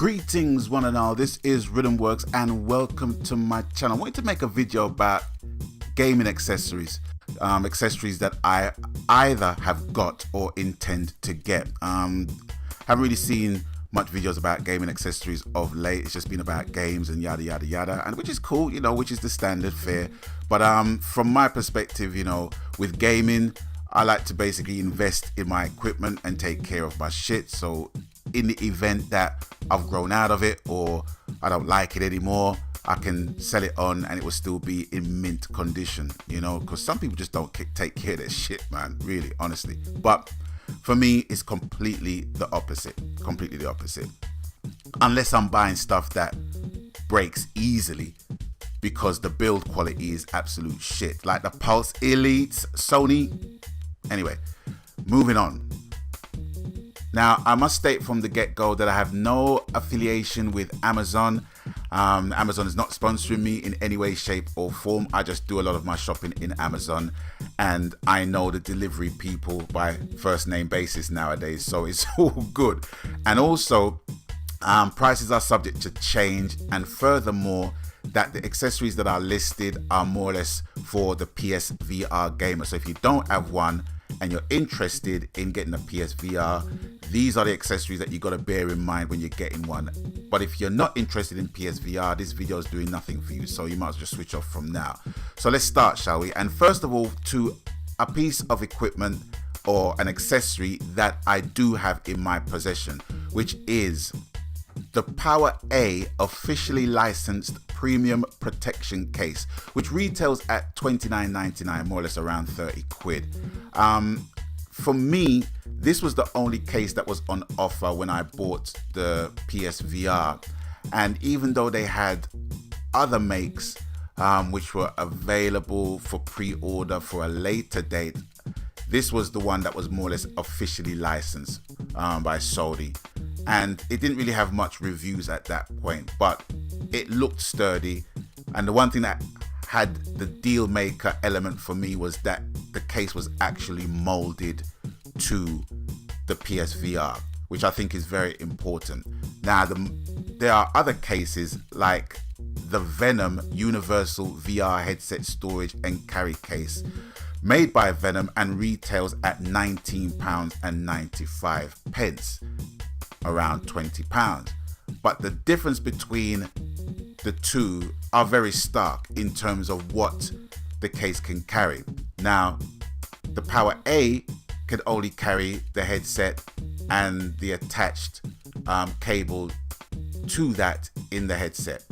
Greetings one and all, this is Rhythmworks and welcome to my channel. I wanted to make a video about gaming accessories, accessories that I either have got or intend to get. Haven't really seen much videos about gaming accessories of late. It's just been about games and yada yada yada, and which is cool, you know, which is the standard fare. But from my perspective, you know, with gaming, I like to basically invest in my equipment and take care of my shit. So in the event that I've grown out of it or I don't like it anymore, I can sell it on and it will still be in mint condition, you know, because some people just don't take care of their shit, man, really, honestly. But for me, it's completely the opposite, unless I'm buying stuff that breaks easily because the build quality is absolute shit, like the Pulse Elites, Sony. Anyway, moving on. Now, I must state from the get-go that I have no affiliation with Amazon. Amazon is not sponsoring me in any way, shape or form. I just do a lot of my shopping in Amazon, and I know the delivery people by first name basis nowadays, so it's all good. And also, prices are subject to change, and furthermore, that the accessories that are listed are more or less for the PSVR gamer. So if you don't have one and you're interested in getting a PSVR, these are the accessories that you got to bear in mind when you're getting one. But if you're not interested in PSVR, this video is doing nothing for you, so you might as well just switch off from now. So let's start, shall we? And first of all, to a piece of equipment or an accessory that I do have in my possession, which is the Power A officially licensed premium protection case, which retails at $29.99, more or less around 30 quid. For me, this was the only case that was on offer when I bought the PSVR, and even though they had other makes which were available for pre-order for a later date, this was the one that was more or less officially licensed by Sony. And it didn't really have much reviews at that point, but it looked sturdy. And the one thing that had the deal maker element for me was that the case was actually molded to the PSVR, which I think is very important. Now, there are other cases like the Venom Universal VR headset storage and carry case, made by Venom and retails at £19.95, around £20. But the difference between the two are very stark in terms of what the case can carry. Now, the Power A can only carry the headset and the attached cable to that in the headset,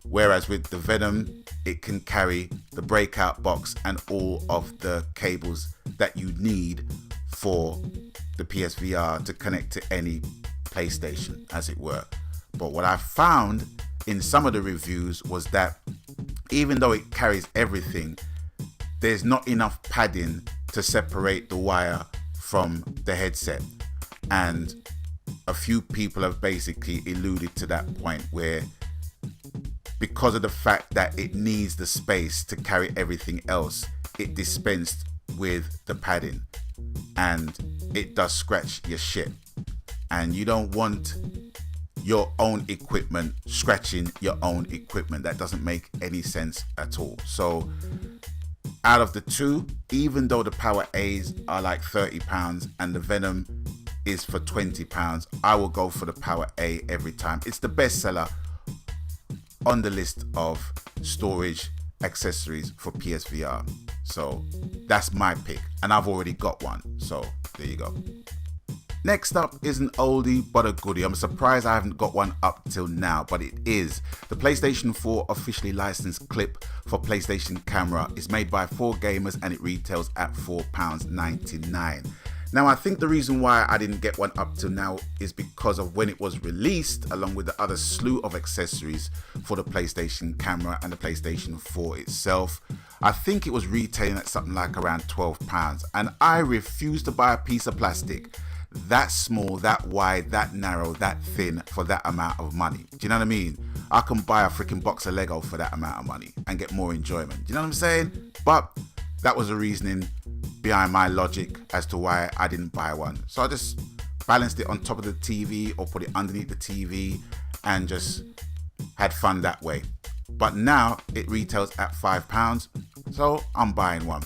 whereas with the Venom, it can carry the breakout box and all of the cables that you need for the PSVR to connect to any PlayStation, as it were. But what I found in some of the reviews was that even though it carries everything, there's not enough padding to separate the wire from the headset. And a few people have basically alluded to that point where, because of the fact that it needs the space to carry everything else, it dispensed with the padding and it does scratch your shit. And you don't want your own equipment scratching your own equipment. That doesn't make any sense at all. So out of the two, even though the Power A's are like £30 and the Venom is for £20, I will go for the Power A every time. It's the best seller on the list of storage accessories for PSVR. So that's my pick, and I've already got one. So there you go. Next up is an oldie but a goodie. I'm surprised I haven't got one up till now, but it is the PlayStation 4 officially licensed clip for PlayStation camera. It's made by 4Gamers and it retails at £4.99. Now, I think the reason why I didn't get one up till now is because of when it was released, along with the other slew of accessories for the PlayStation camera and the PlayStation 4 itself. I think it was retailing at something like around £12, and I refused to buy a piece of plastic that small, that wide, that narrow, that thin for that amount of money. Do you know what I mean? I can buy a freaking box of Lego for that amount of money and get more enjoyment. Do you know what I'm saying? But that was the reasoning behind my logic as to why I didn't buy one. So I just balanced it on top of the TV or put it underneath the TV and just had fun that way. But now it retails at £5, so I'm buying one,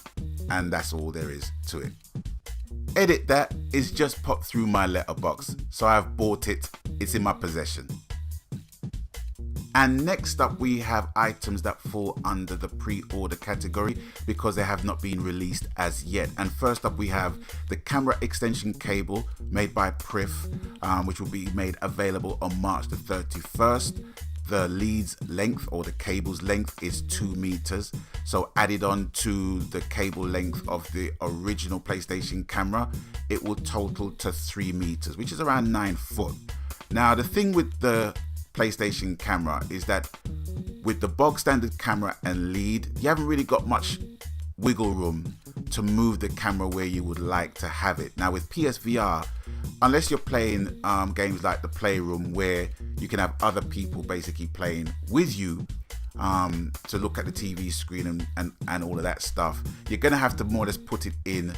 and that's all there is to it. Edit that is just popped through my letterbox, so I've bought it, it's in my possession. And next up we have items that fall under the pre-order category because they have not been released as yet. And first up we have the camera extension cable made by Prif, which will be made available on March the 31st. The lead's length, or the cable's length, is 2 meters. So added on to the cable length of the original PlayStation camera, it will total to 3 meters, which is around 9 foot. Now the thing with the PlayStation camera is that with the bog standard camera and lead, you haven't really got much wiggle room to move the camera where you would like to have it. Now with PSVR, unless you're playing games like the Playroom, where you can have other people basically playing with you to look at the TV screen and all of that stuff, you're going to have to more or less put it in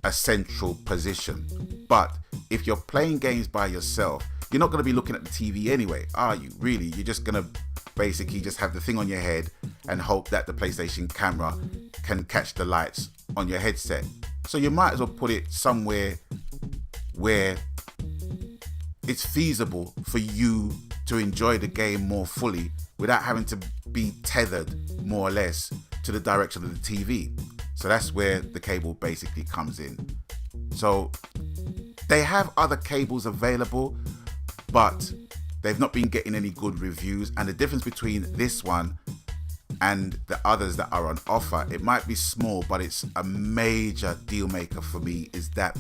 a central position. But if you're playing games by yourself, you're not going to be looking at the TV anyway, are you? Really, you're just going to basically just have the thing on your head and hope that the PlayStation camera can catch the lights on your headset. So you might as well put it somewhere where it's feasible for you to enjoy the game more fully without having to be tethered more or less to the direction of the TV. So that's where the cable basically comes in. So they have other cables available, but they've not been getting any good reviews. And the difference between this one and the others that are on offer, it might be small, but it's a major deal maker for me, is that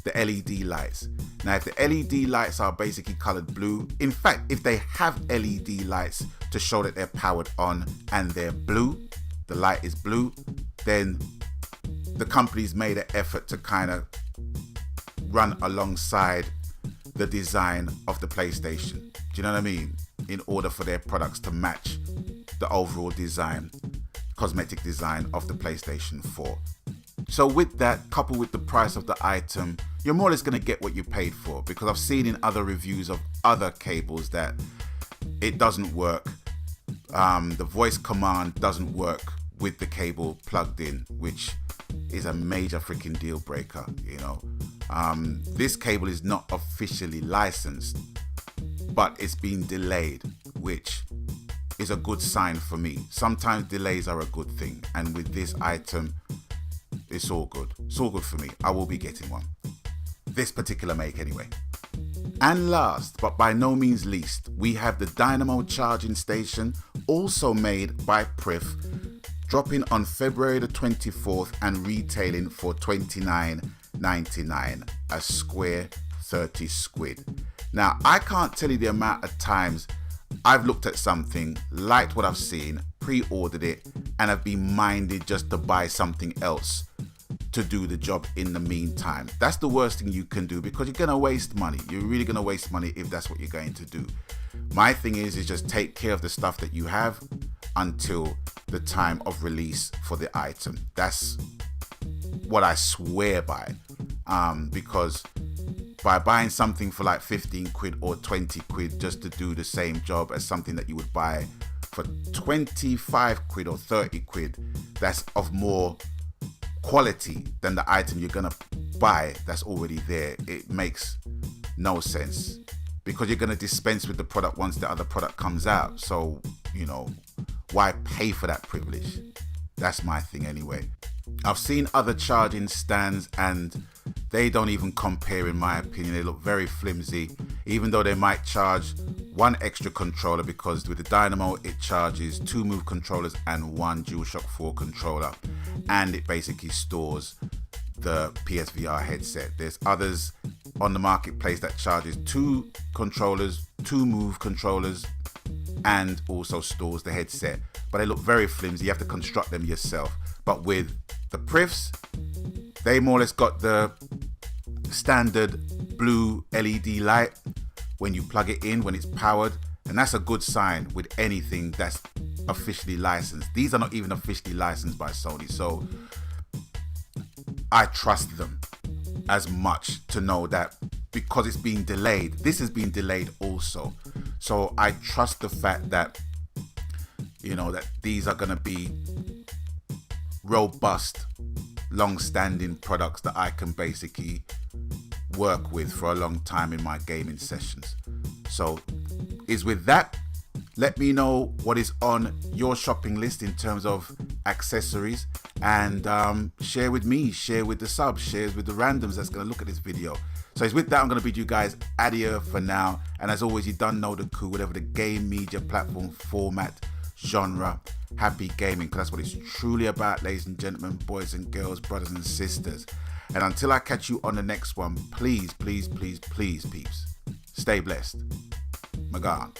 the LED lights. Now, if the LED lights are basically colored blue, in fact, if they have LED lights to show that they're powered on and they're blue, the light is blue, then the company's made an effort to kind of run alongside the design of the PlayStation. Do you know what I mean? In order for their products to match the overall design, cosmetic design of the PlayStation 4. So with that, coupled with the price of the item, you're more or less going to get what you paid for, because I've seen in other reviews of other cables that it doesn't work. The voice command doesn't work with the cable plugged in, which is a major freaking deal breaker, you know. This cable is not officially licensed, but it's been delayed, which is a good sign for me. Sometimes delays are a good thing, and with this item, it's all good. It's all good for me. I will be getting one. This particular make anyway. And last, but by no means least, we have the Dynamo charging station, also made by Prif, dropping on February the 24th and retailing for $29.99, a square 30 squid. Now, I can't tell you the amount of times I've looked at something, liked what I've seen, pre-ordered it, and have been minded just to buy something else to do the job in the meantime. That's the worst thing you can do, because you're going to waste money. You're really going to waste money if that's what you're going to do. My thing is just take care of the stuff that you have until the time of release for the item. That's what I swear by, because by buying something for like 15 quid or 20 quid just to do the same job as something that you would buy for 25 quid or 30 quid that's of more quality than the item you're gonna buy that's already there, it makes no sense, because you're gonna dispense with the product once the other product comes out. So, you know, why pay for that privilege? That's my thing anyway. I've seen other charging stands and they don't even compare, in my opinion. They look very flimsy, even though they might charge one extra controller, because with the Dynamo it charges 2 Move controllers and 1 DualShock 4 controller, and it basically stores the PSVR headset. There's others on the marketplace that charges 2 controllers, 2 Move controllers, and also stores the headset, but they look very flimsy. You have to construct them yourself. But with the Prifs, they more or less got the standard blue LED light when you plug it in, when it's powered, and that's a good sign with anything that's officially licensed. These are not even officially licensed by Sony, so I trust them as much to know that, because it's been delayed, this has been delayed also. So I trust the fact that, you know, that these are going to be robust, long-standing products that I can basically work with for a long time in my gaming sessions. So is with that, let me know what is on your shopping list in terms of accessories, and share with me, share with the subs, share with the randoms that's going to look at this video. So it's with that, I'm going to bid you guys adieu for now. And as always, you done know the coup, whatever the game, media, platform, format, genre, happy gaming, because that's what it's truly about, ladies and gentlemen, boys and girls, brothers and sisters. And until I catch you on the next one, please, please, please, please, peeps, stay blessed. Magan.